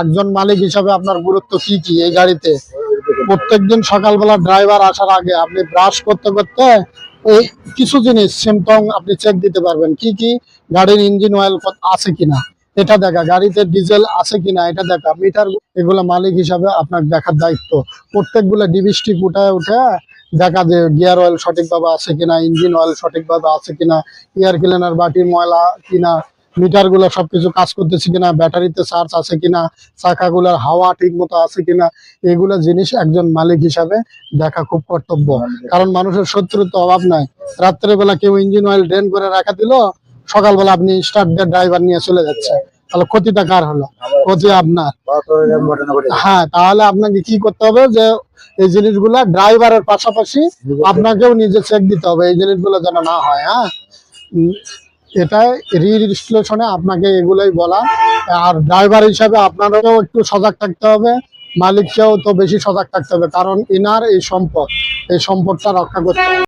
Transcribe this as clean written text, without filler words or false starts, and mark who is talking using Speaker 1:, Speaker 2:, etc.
Speaker 1: একজন মালিক হিসাবে আপনার গুরুত্ব কি কি এই গাড়িতে? প্রত্যেকদিন সকালবেলা ড্রাইভার আসার আগে আপনি ব্রাশ করতে করতে এই কিছু জিনিস সিমটম আপনি চেক দিতে পারবেন। কি কি? গাড়ির ইঞ্জিন অয়েল আছে কিনা এটা দেখা, গাড়িতে ডিজেল আছে কিনা এটা দেখা, মিটার, এগুলো মালিক হিসাবে আপনার দেখার দায়িত্ব। প্রত্যেকগুলো ডিবিস্টিক উঠায় উঠে দেখা, যে গিয়ার অয়েল সঠিকভাবে আছে কিনা, ইঞ্জিন অয়েল সঠিকভাবে আছে কিনা, এয়ার ক্লিনার বাটির ময়লা কিনা, মিটার গুলো সবকিছু কাজ করতেছে কিনা, ব্যাটারিতে চার্জ আছে কিনা, চাকাগুলোর হাওয়া ঠিক মতো আছে কিনা, এগুলো জিনিস একজন মালিক হিসাবে দেখা খুব কর্তব্য। কারণ মানুষের শত্রুর তো অভাব নাই। রাত্রেবেলা কেউ ইঞ্জিন অয়েল ড্রেন করে রাখা দিল, সকালবেলা আপনি স্টার্ট দিয়ে ড্রাইভার নিয়ে চলে যাচ্ছে, তাহলে ক্ষতিটা কার হলো? ক্ষতি আপনার। হ্যাঁ, তাহলে আপনাকে কি করতে হবে, যে এই জিনিসগুলা ড্রাইভারের পাশাপাশি আপনাকেও নিজে চেক দিতে হবে, এই জিনিসগুলো যেন না হয়। হ্যাঁ, এটাই রেজিস্ট্রেশনে আপনাকে এগুলোই বলা। আর ড্রাইভার হিসাবে আপনারও একটু সজাগ থাকতে হবে, মালিককেও তো বেশি সজাগ থাকতে হবে, কারণ ইনার এই সম্পদ, এই সম্পদটা রক্ষা করতে হবে।